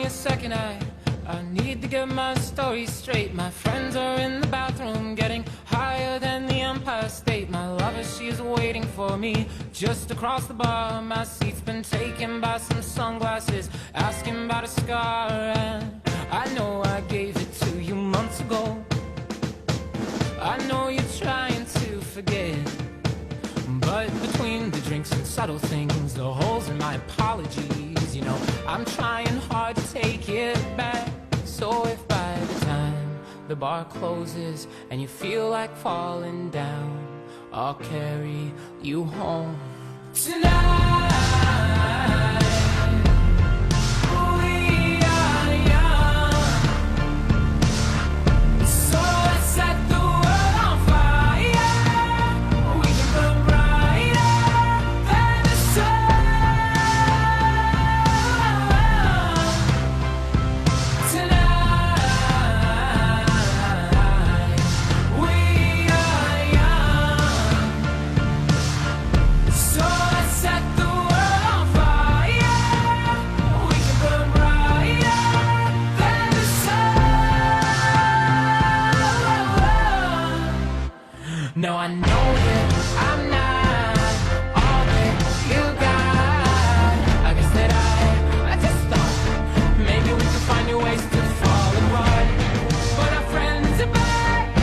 a second, I need to get my story straight. My friends are in the bathroom getting higher than the Empire State. My lover, she's waiting for me just across the bar. My seat's been taken by some sunglasses, asking about a scar. And I know I gave it to you months ago. I know you're trying to forget, but between the drinks and subtle things, the holes in my apologies, you know, I'm trying hard to take it back. So if by the time the bar closes and you feel like falling down, I'll carry you home tonight. We are young, so let's set the world on fire. We can burn brighter than the sun tonight. We are young, so let's set the world on fire. We can burn brighter than the sun. No, I know that I'm not all that you got. I guess that I just thought maybe we could find new ways to fall apart. But our friends are back,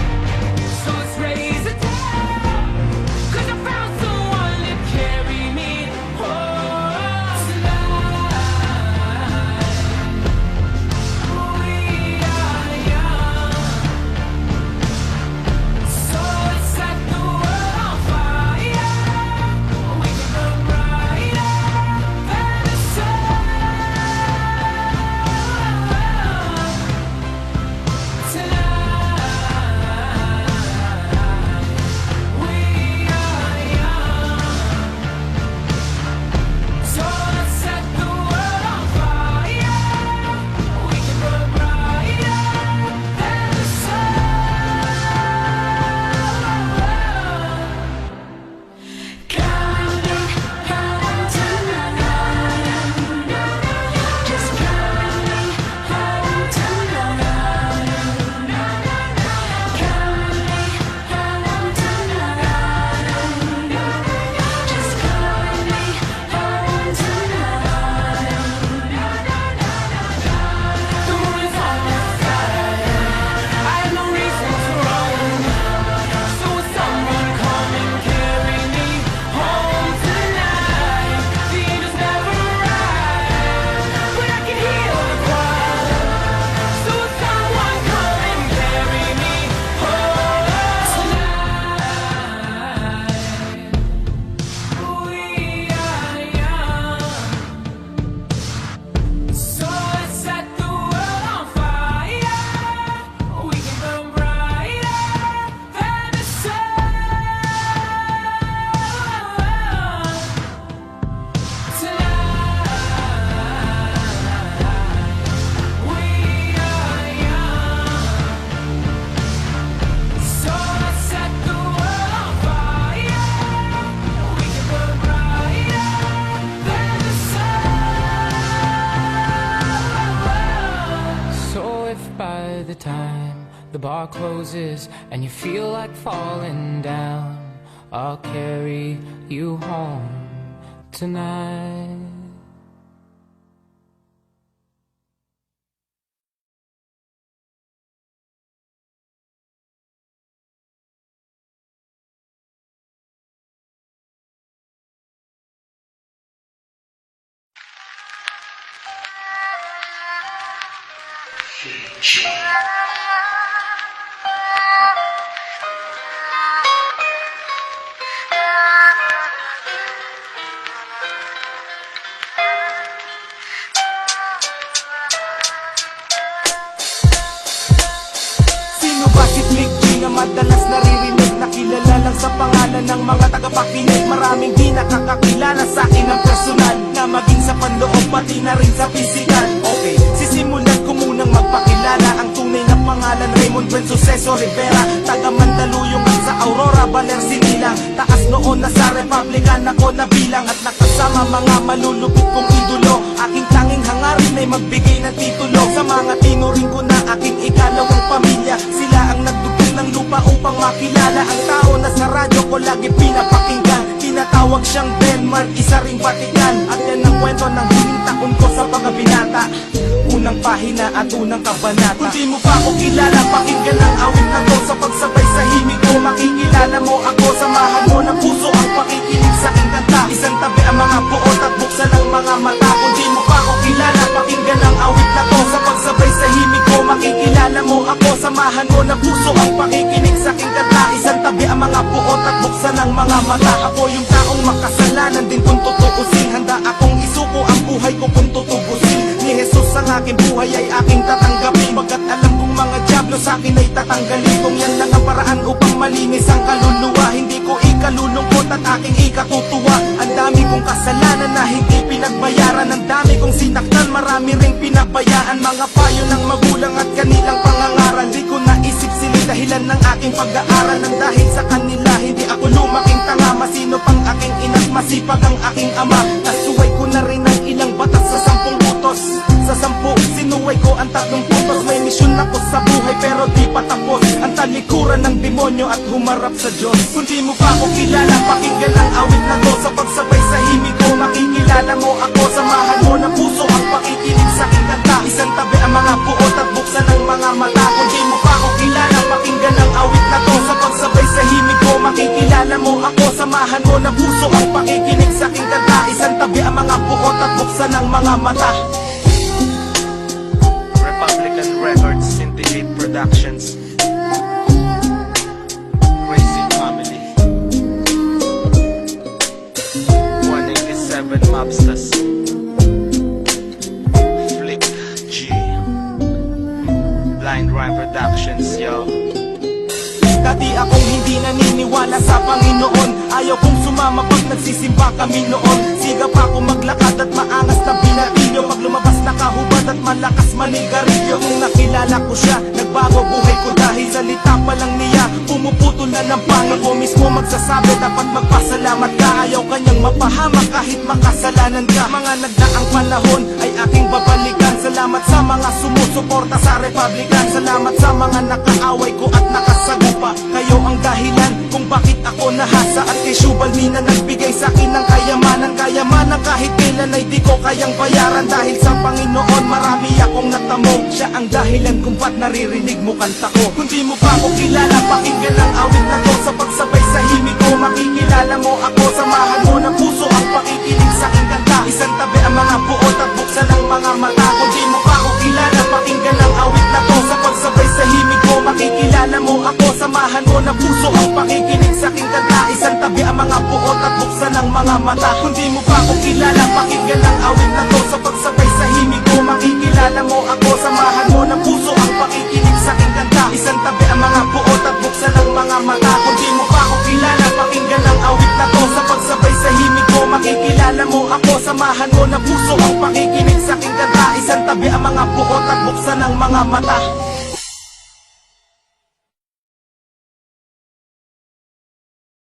so let's raise a toast. 'Cause I found someone to carry me home tonight. We are young, so let's set the world on fire. We can burn brighter than the sun tonight. We are young, so let's set the world on fire. We can burn brighter than the sun. Coming home tonight. Just coming home tonight. Coming home tonight. Just coming home tonight. The moon is almost set. I have no reason to run, so will someone come and carry me home tonight? The angels never arrive, but I can hear the choir. So will someone come and carry me home tonight? We are young, so let's set the world on fire. We can burn brighter than the sun tonight. We are young, so let's set the world on fire. We can burn brighter than the sun. So if by the time the bar closes and you feel like falling down, I'll carry you home tonight. Sino ba si Flick G na madalas naririnig na kilala lang sa pangalan ng mga tagapakinig? Maraming di nakakakilala sa akin ng personal, na maging sa panloob pati na rin sa physical. Okay, sisimulan ko munang magpakilala. Ang tunay na pangalan Raymond Buen Suceso Rivera, taga Mandaluyong at sa Aurora, Baler, Sinilang. Taas noon na sa Republican ako nabilang, at nakasama mga malulupit kong idolo. Aking tanging hangarin pansin ay magbigay ng titulo sa mga tinuring ko na aking ikalawang pamilya. Sila ang nagdugtong ng lupa upang makilala ang tao na sa radyo ko lagi pinapakinggan. Tinatawag siyang Denmark, isa ring Vatican. At yan ang kwento ng huling taon ko sa pagkabinata. Unang pahina at unang kabanata. Kung di mo pa ako kilala, pakinggan ang awit na to. Sa pagsabay sa himig ko, makikilala mo ako. Samahan mo ng puso ang pakikinig sa aking kanta. Isang tabi ang mga buot at buksan ang mga mata. Kung di mo pa ako kilala, pakinggan ang awit na to. Sa pagsabay sa himig ko, makikilala mo ako. Samahan mo ng puso ang pakikinig sa aking kanta. Isang tabi ang mga buot at buksan ang mga mata. Ako yung taong makasalanan din kung tutuusin. Handa akong isuko ang buhay ko kung tutubusin. Ni Jesus ang aking buhay ay aking tatanggapin. Pagkat alam kong mga dyablo sa akin ay tatanggalin. Kung yan lang ang paraan upang malinis ang kaluluwa, hindi ko ikalulungkot at aking ikatutuwa. Ang dami kong kasalanan na hindi pinagbayaran. Ang dami kong sinaktan, marami ring pinabayaan. Mga payo ng magulang at kanilang pangangaral, di ko naisip sila dahilan ng aking pag-aaral. Nang dahil sa kanila, hindi ako lumaking tanga. Masino pang aking ina't masipag ang aking ama. Nasuway ko na rin ang ilang batas sa 10 butos. Sa 10, sinuway ko ang 3 putos. May misyon ako sa buhay pero di pa tapos. Ang talikuran ng demonyo at humarap sa Diyos. Kung di mo pa ako kilala, pakinggan ang awit na to. Sa pagsabay sa himig ko, makikilala mo ako. Samahan mo ng puso ang pakikinig sa aking kanta. Isang tabi ang mga buot at buksan ang mga mata. Kung di mo pa ako kilala, pakinggan ang awit na to. Sa pagsabay sa himig ko, makikilala mo ako. Samahan mo ng puso ang pakikinig sa aking kanta. Isang tabi ang mga buot at buksan ang mga mata. Republican Records, Syndicate Productions, Crazy Family, 187 Mobsters, Flick G, Blind Rhyme Productions, yo. Dati akong hindi naniniwala sa Panginoon. Ayaw kong sumama pag nagsisimba kami noon. Siga pa ako maglakad at maangas na binatilyo. Pag lumabas nakahubad at malakas manigarilyo. Kung nakilala ko siya, nagbago buhay ko dahil salita pa lang niya pumuputol na ng pangil. Ako mismo magsasabi dapat magpasalamat ka. Ayaw kanyang mapahamak kahit makasalanan ka. Mga nagdaang panahon ay aking babalikan. Salamat sa mga sumusuporta sa Republican. Salamat sa mga nakaaway ko at nakasagupa. Kayo ang dahilan kung bakit ako nahasa. At kay Shubalmi na nagbigay sa akin ng kayamanan. Kayamanan kahit kailan ay di ko kayang bayaran. Dahil sa Panginoon marami akong natamo. Siya ang dahilan kung ba't naririnig mo kanta ko. Kung di mo pa ako kilala, pakinggan ang awit na to. Sa pagsabay sa himig ko, makikilala mo ako. Samahan mo ng puso ang pakikinig sa aking kanta. Isang tabi ang mga buot at buksan ang mga mata. Kung di mo pa ako kilala, pakinggan ang awit na to. Sa pagsabay sa himig ko, makikilala mo ako. Samahan mo ng puso ang pakikinig sa aking kanta. Isang tabi ang mga buot at buksan ang mga mata. Kung di mo pa ako kilala, pakinggan ang awit na to. Sa pagsabay sa himig ko, makikilala mo ako. Samahan mo ng puso ang pakikinig sa aking kanta. Isang tabi ang mga buot at buksan ang mga mata. Kung di mo pa ako kilala, pakinggan ang awit na to. Sa pagsabay sa himig ko, makikilala mo ako. Samahan mo ng puso ang pakikinig sa aking kanta. Isang tabi ang mga buot at buksan ang mga mata.